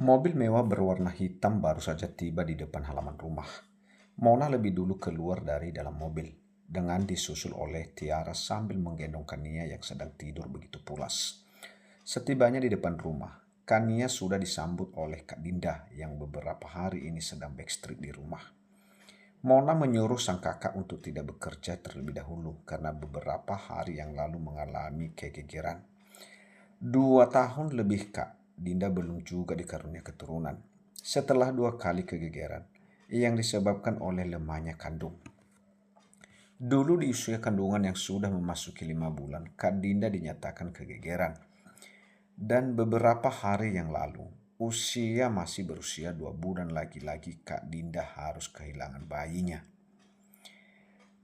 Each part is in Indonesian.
Mobil mewah berwarna hitam baru saja tiba di depan halaman rumah. Mona lebih dulu keluar dari dalam mobil, dengan disusul oleh Tiara sambil menggendong Kania yang sedang tidur begitu pulas. Setibanya di depan rumah, Kania sudah disambut oleh Kak Dinda yang beberapa hari ini sedang backstreet di rumah. Mona menyuruh sang kakak untuk tidak bekerja terlebih dahulu karena beberapa hari yang lalu mengalami kegegeran. 2 tahun lebih Kak Dinda belum juga dikarunia keturunan. Setelah 2 kali kegegeran yang disebabkan oleh lemahnya kandung. Dulu di usia kandungan yang sudah memasuki 5 bulan, Kak Dinda dinyatakan kegegeran. Dan beberapa hari yang lalu, usia masih berusia 2 bulan lagi-lagi Kak Dinda harus kehilangan bayinya.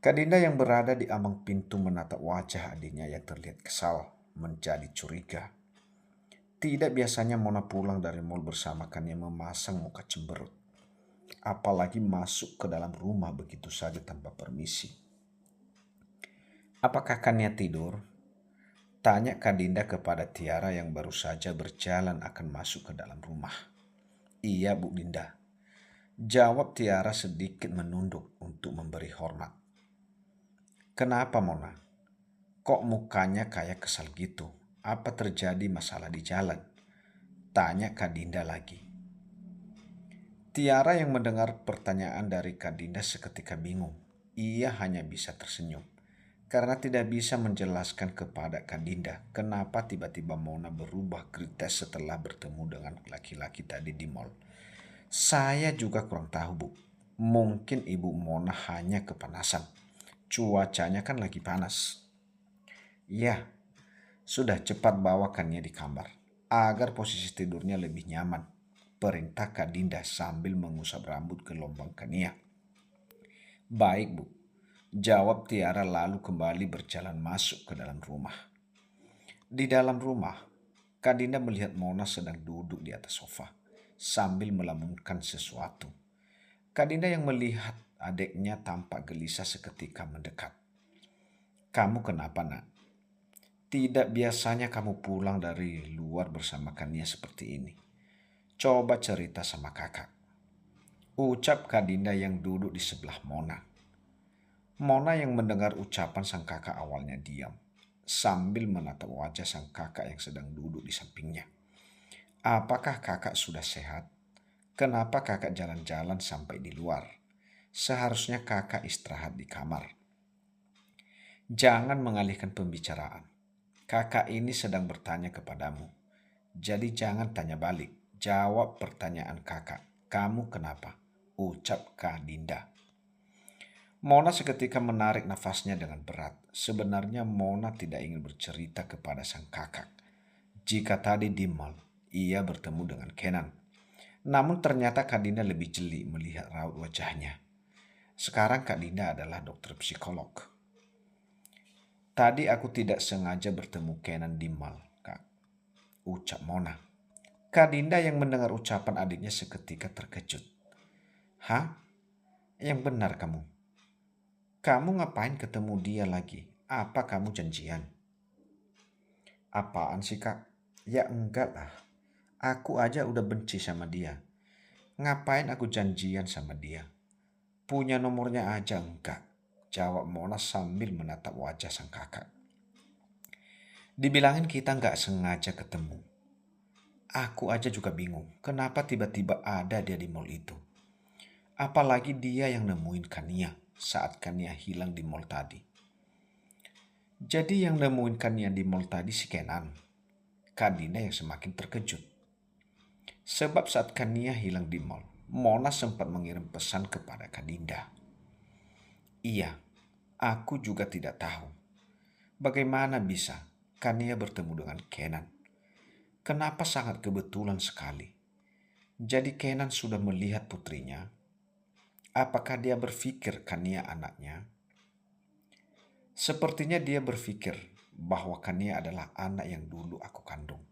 Kak Dinda yang berada di ambang pintu menatap wajah adiknya yang terlihat kesal, menjadi curiga. Tidak biasanya Mona pulang dari mall bersama Kania memasang muka cemberut. Apalagi masuk ke dalam rumah begitu saja tanpa permisi. Apakah Kania tidur? Tanya Kak Dinda kepada Tiara yang baru saja berjalan akan masuk ke dalam rumah. Iya Bu Dinda. Jawab Tiara sedikit menunduk untuk memberi hormat. Kenapa Mona? Kok mukanya kayak kesal gitu? Apa terjadi masalah di jalan? Tanya Kak Dinda lagi. Tiara yang mendengar pertanyaan dari Kak Dinda seketika bingung. Ia hanya bisa tersenyum. Karena tidak bisa menjelaskan kepada Kak Dinda kenapa tiba-tiba Mona berubah kritis setelah bertemu dengan laki-laki tadi di mall. Saya juga kurang tahu Bu. Mungkin Ibu Mona hanya kepanasan. Cuacanya kan lagi panas. Ya, sudah cepat bawakannya di kamar agar posisi tidurnya lebih nyaman. Perintah Kak Dinda sambil mengusap rambut gelombang Kania. Baik Bu, jawab Tiara lalu kembali berjalan masuk ke dalam rumah. Di dalam rumah, Kak Dinda melihat Mona sedang duduk di atas sofa sambil melamunkan sesuatu. Kak Dinda yang melihat adiknya tampak gelisah seketika mendekat. Kamu kenapa nak? Tidak biasanya kamu pulang dari luar bersama Kania seperti ini. Coba cerita sama kakak. Ucap Kak Dinda yang duduk di sebelah Mona. Mona yang mendengar ucapan sang kakak awalnya diam, sambil menatap wajah sang kakak yang sedang duduk di sampingnya. Apakah kakak sudah sehat? Kenapa kakak jalan-jalan sampai di luar? Seharusnya kakak istirahat di kamar. Jangan mengalihkan pembicaraan. Kakak ini sedang bertanya kepadamu. Jadi jangan tanya balik. Jawab pertanyaan kakak. Kamu kenapa? Ucap Kak Dinda. Mona seketika menarik nafasnya dengan berat. Sebenarnya Mona tidak ingin bercerita kepada sang kakak. Jika tadi di mall, ia bertemu dengan Kenan. Namun ternyata Kak Dinda lebih jeli melihat raut wajahnya. Sekarang Kak Dinda adalah dokter psikolog. Tadi aku tidak sengaja bertemu Kenan di mall, Kak. Ucap Mona. Kak Dinda yang mendengar ucapan adiknya seketika terkejut. Hah? Yang benar kamu? Kamu ngapain ketemu dia lagi? Apa kamu janjian? Apaan sih Kak? Ya enggak lah. Aku aja udah benci sama dia. Ngapain aku janjian sama dia? Punya nomornya aja enggak? Jawab Mona sambil menatap wajah sang kakak. Dibilangin kita nggak sengaja ketemu. Aku aja juga bingung, kenapa tiba-tiba ada dia di mall itu. Apalagi dia yang nemuin Kania saat Kania hilang di mall tadi. Jadi yang nemuin Kania di mall tadi si Kenan. Kak Dinda yang semakin terkejut. Sebab saat Kania hilang di mall, Mona sempat mengirim pesan kepada Kak Dinda. Iya, aku juga tidak tahu. Bagaimana bisa Kania bertemu dengan Kenan? Kenapa sangat kebetulan sekali? Jadi Kenan sudah melihat putrinya. Apakah dia berpikir Kania anaknya? Sepertinya dia berpikir bahwa Kania adalah anak yang dulu aku kandung.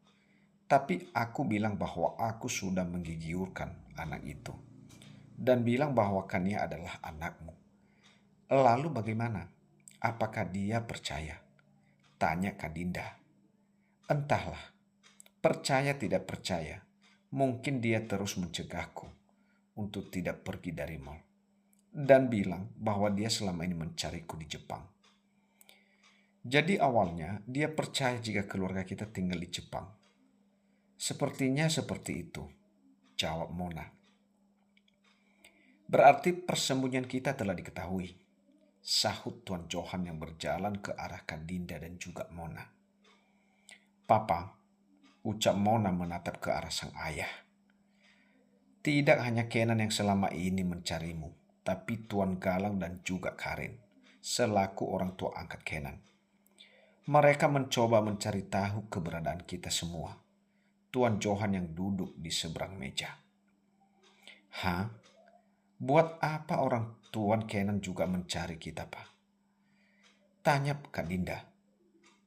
Tapi aku bilang bahwa aku sudah menggigiurkan anak itu. Dan bilang bahwa Kania adalah anakmu. Lalu bagaimana? Apakah dia percaya? Tanya Kak Dinda. Entahlah, percaya tidak percaya. Mungkin dia terus mencegahku untuk tidak pergi dari mall dan bilang bahwa dia selama ini mencariku di Jepang. Jadi awalnya dia percaya jika keluarga kita tinggal di Jepang. Sepertinya seperti itu, jawab Mona. Berarti persembunyian kita telah diketahui, sahut Tuan Johan yang berjalan ke arah Kadinda dan juga Mona. Papa, ucap Mona menatap ke arah sang ayah. Tidak hanya Kenan yang selama ini mencarimu, tapi Tuan Galang dan juga Karin, selaku orang tua angkat Kenan. Mereka mencoba mencari tahu keberadaan kita semua. Tuan Johan yang duduk di seberang meja. Hah? Buat apa orang Tuan Kenan juga mencari kita, Pak? Tanya Kak Dinda.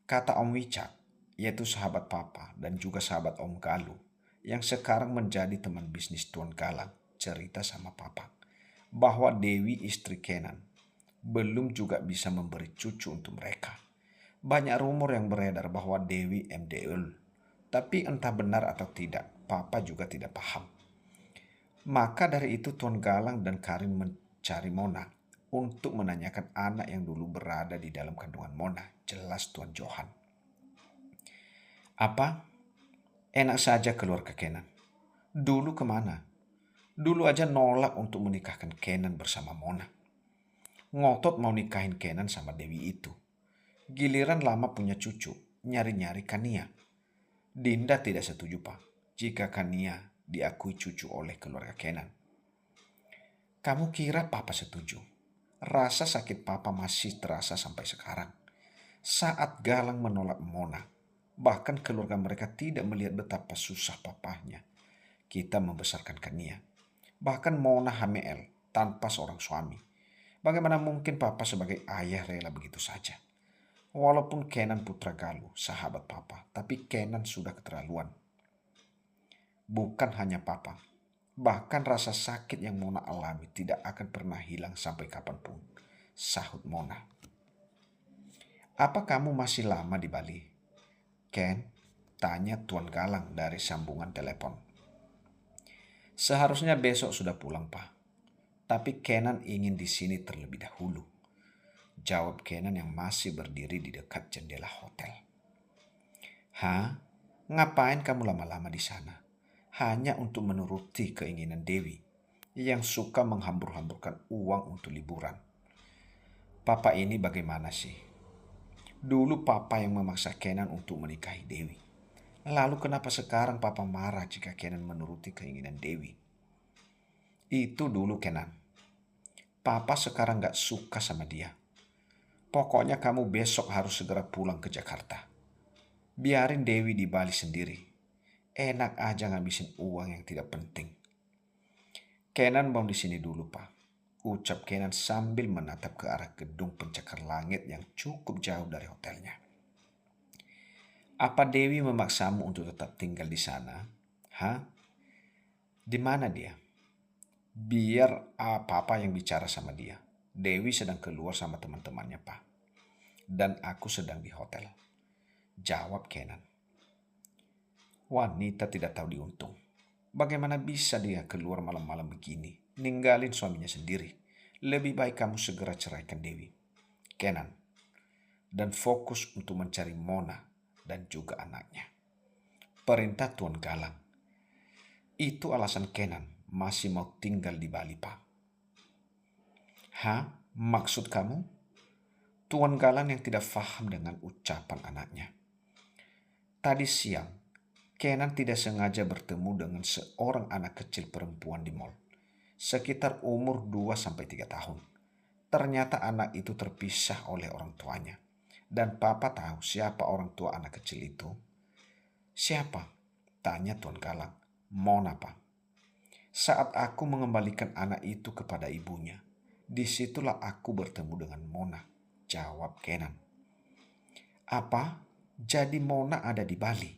Kata Om Wicak, yaitu sahabat Papa dan juga sahabat Om Galuh, yang sekarang menjadi teman bisnis Tuan Galang, cerita sama Papa bahwa Dewi istri Kenan belum juga bisa memberi cucu untuk mereka. Banyak rumor yang beredar bahwa Dewi MDL, tapi entah benar atau tidak, Papa juga tidak paham. Maka dari itu Tuan Galang dan Karin mencari Mona untuk menanyakan anak yang dulu berada di dalam kandungan Mona, jelas Tuan Johan. Apa? Enak saja keluar ke Kenan. Dulu kemana? Dulu aja nolak untuk menikahkan Kenan bersama Mona. Ngotot mau nikahin Kenan sama Dewi itu. Giliran lama punya cucu, nyari-nyari Kania. Dinda tidak setuju, Pak, jika Kania diakui cucu oleh keluarga Kenan. Kamu kira Papa setuju? Rasa sakit Papa masih terasa sampai sekarang. Saat Galang menolak Mona, bahkan keluarga mereka tidak melihat betapa susah papahnya kita membesarkan Kania. Bahkan Mona HML tanpa seorang suami. Bagaimana mungkin Papa sebagai ayah rela begitu saja? Walaupun Kenan putra Galuh, sahabat Papa, tapi Kenan sudah keterlaluan. Bukan hanya Papa, bahkan rasa sakit yang Mona alami tidak akan pernah hilang sampai kapanpun, sahut Mona. Apa kamu masih lama di Bali? Ken, tanya Tuan Galang dari sambungan telepon. Seharusnya besok sudah pulang, Pak. Tapi Kenan ingin di sini terlebih dahulu, jawab Kenan yang masih berdiri di dekat jendela hotel. Hah? Ngapain kamu lama-lama di sana? Hanya untuk menuruti keinginan Dewi yang suka menghambur-hamburkan uang untuk liburan. Papa ini bagaimana sih? Dulu Papa yang memaksa Kenan untuk menikahi Dewi. Lalu kenapa sekarang Papa marah jika Kenan menuruti keinginan Dewi? Itu dulu Kenan. Papa sekarang gak suka sama dia. Pokoknya kamu besok harus segera pulang ke Jakarta. Biarin Dewi di Bali sendiri. Enak aja ngabisin uang yang tidak penting. Kenan mau di sini dulu, Pak, ucap Kenan sambil menatap ke arah gedung pencakar langit yang cukup jauh dari hotelnya. Apa Dewi memaksamu untuk tetap tinggal di sana? Hah? Di mana dia? Biar Papa yang bicara sama dia. Dewi sedang keluar sama teman-temannya, Pak. Dan aku sedang di hotel, jawab Kenan. Wanita tidak tahu diuntung. Bagaimana bisa dia keluar malam-malam begini, ninggalin suaminya sendiri? Lebih baik kamu segera ceraikan Dewi, Kenan, dan fokus untuk mencari Mona dan juga anaknya. Perintah Tuan Galang. Itu alasan Kenan masih mau tinggal di Bali, Pak. Hah? Maksud kamu? Tuan Galang yang tidak paham dengan ucapan anaknya. Tadi siang, Kenan tidak sengaja bertemu dengan seorang anak kecil perempuan di mall, sekitar umur 2-3 tahun. Ternyata anak itu terpisah oleh orang tuanya. Dan Papa tahu siapa orang tua anak kecil itu? Siapa? Tanya Tuan Galang. Mona, Pak. Saat aku mengembalikan anak itu kepada ibunya, disitulah aku bertemu dengan Mona, jawab Kenan. Apa? Jadi Mona ada di Bali?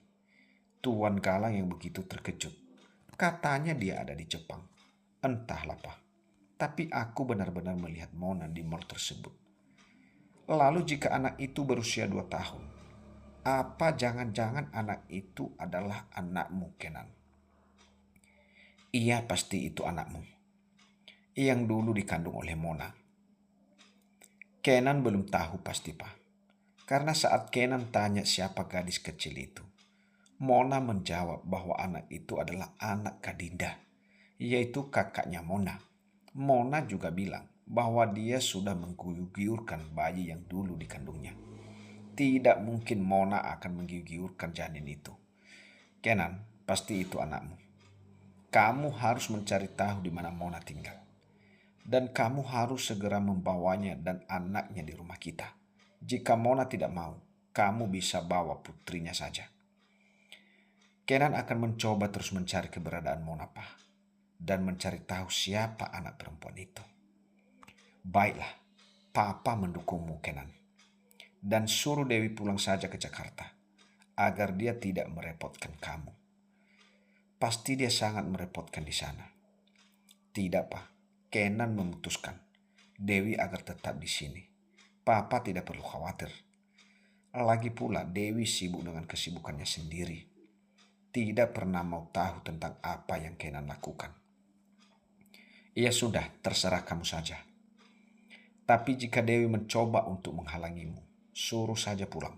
Tuan Galang yang begitu terkejut. Katanya dia ada di Jepang. Entahlah, Pak. Tapi aku benar-benar melihat Mona di mall tersebut. Lalu jika anak itu berusia 2 tahun, apa jangan-jangan anak itu adalah anakmu, Kenan? Iya pasti itu anakmu, yang dulu dikandung oleh Mona. Kenan belum tahu pasti, Pak. Karena saat Kenan tanya siapa gadis kecil itu, Mona menjawab bahwa anak itu adalah anak Kadinda, yaitu kakaknya Mona. Mona juga bilang bahwa dia sudah mengguyur-giurkan bayi yang dulu dikandungnya. Tidak mungkin Mona akan mengguyur-giurkan janin itu. Kenan, pasti itu anakmu. Kamu harus mencari tahu di mana Mona tinggal. Dan kamu harus segera membawanya dan anaknya di rumah kita. Jika Mona tidak mau, kamu bisa bawa putrinya saja. Kenan akan mencoba terus mencari keberadaan Mona, Pak, dan mencari tahu siapa anak perempuan itu. Baiklah, Papa mendukungmu, Kenan. Dan suruh Dewi pulang saja ke Jakarta, agar dia tidak merepotkan kamu. Pasti dia sangat merepotkan di sana. Tidak, Pak. Kenan memutuskan Dewi agar tetap di sini. Papa tidak perlu khawatir. Lagi pula Dewi sibuk dengan kesibukannya sendiri. Tidak pernah mau tahu tentang apa yang Kenan lakukan. Ya sudah, terserah kamu saja. Tapi jika Dewi mencoba untuk menghalangimu, suruh saja pulang.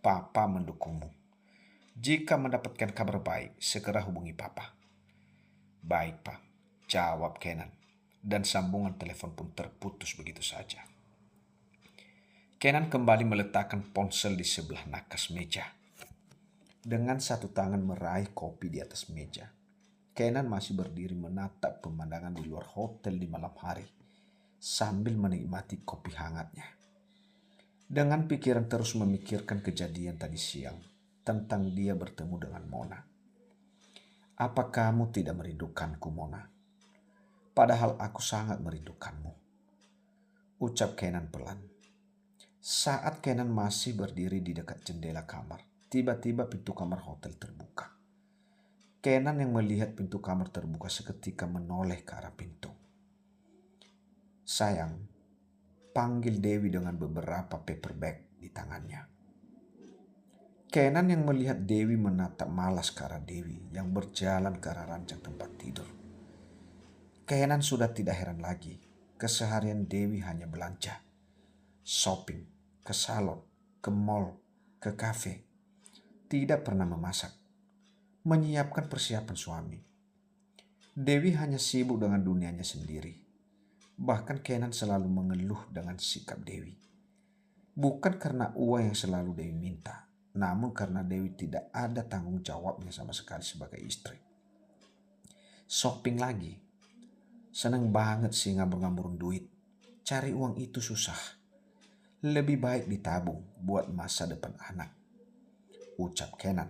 Papa mendukungmu. Jika mendapatkan kabar baik, segera hubungi Papa. Baik, Pak, jawab Kenan. Dan sambungan telepon pun terputus begitu saja. Kenan kembali meletakkan ponsel di sebelah nakas meja. Dengan satu tangan meraih kopi di atas meja, Kenan masih berdiri menatap pemandangan di luar hotel di malam hari, sambil menikmati kopi hangatnya. Dengan pikiran terus memikirkan kejadian tadi siang, tentang dia bertemu dengan Mona. Apa kamu tidak merindukanku, Mona? Padahal aku sangat merindukanmu, ucap Kenan pelan. Saat Kenan masih berdiri di dekat jendela kamar, tiba-tiba pintu kamar hotel terbuka. Kenan yang melihat pintu kamar terbuka seketika menoleh ke arah pintu. Sayang, panggil Dewi dengan beberapa paper bag di tangannya. Kenan yang melihat Dewi menatap malas ke arah Dewi yang berjalan ke arah ranjang tempat tidur. Kenan sudah tidak heran lagi. Keseharian Dewi hanya belanja, shopping, ke salon, ke mall, ke kafe. Tidak pernah memasak, menyiapkan persiapan suami. Dewi hanya sibuk dengan dunianya sendiri. Bahkan Kenan selalu mengeluh dengan sikap Dewi. Bukan karena uang yang selalu Dewi minta, namun karena Dewi tidak ada tanggung jawabnya sama sekali sebagai istri. Shopping lagi. Senang banget sih ngambur-ngamburin duit. Cari uang itu susah. Lebih baik ditabung buat masa depan anak, ucap Kenan.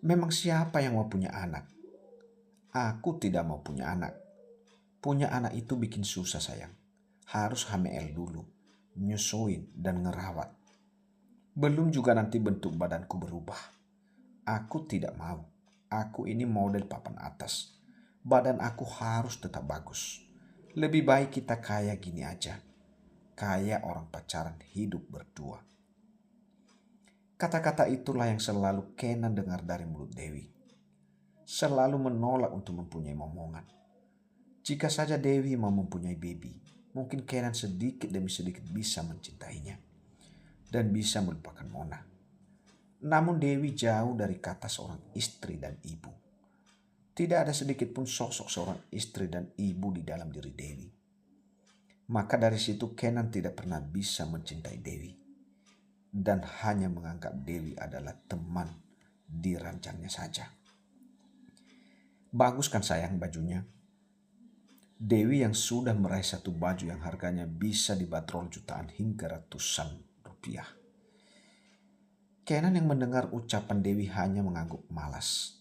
Memang siapa yang mau punya anak? Aku tidak mau punya anak. Punya anak itu bikin susah, sayang. Harus HML dulu, nyusuin dan ngerawat. Belum juga nanti bentuk badanku berubah. Aku tidak mau. Aku ini model papan atas. Badan aku harus tetap bagus. Lebih baik kita kaya gini aja. Kayak orang pacaran hidup berdua. Kata-kata itulah yang selalu Kenan dengar dari mulut Dewi. Selalu menolak untuk mempunyai momongan. Jika saja Dewi mau mempunyai baby, mungkin Kenan sedikit demi sedikit bisa mencintainya. Dan bisa melupakan Mona. Namun Dewi jauh dari kata seorang istri dan ibu. Tidak ada sedikit pun sosok seorang istri dan ibu di dalam diri Dewi. Maka dari situ Kenan tidak pernah bisa mencintai Dewi. Dan hanya menganggap Dewi adalah teman di ranjangnya saja. Bagus kan sayang bajunya? Dewi yang sudah meraih satu baju yang harganya bisa dibanderol jutaan hingga ratusan rupiah. Kenan yang mendengar ucapan Dewi hanya mengangguk malas.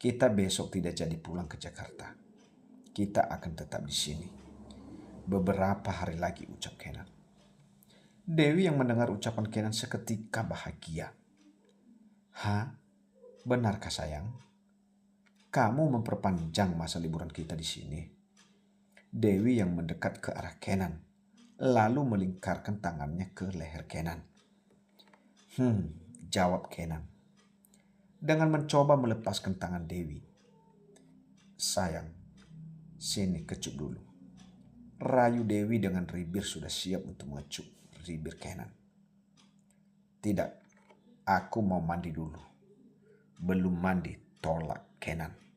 Kita besok tidak jadi pulang ke Jakarta. Kita akan tetap di sini. Beberapa hari lagi, ucap Kenan. Dewi yang mendengar ucapan Kenan seketika bahagia. Hah? Benarkah sayang? Kamu memperpanjang masa liburan kita di sini? Dewi yang mendekat ke arah Kenan, lalu melingkarkan tangannya ke leher Kenan. Jawab Kenan dengan mencoba melepaskan tangan Dewi. Sayang, sini kecup dulu. Rayu Dewi dengan Ribir sudah siap untuk mengecup Ribir Kenan. Tidak, aku mau mandi dulu. Belum mandi, tolak Kenan.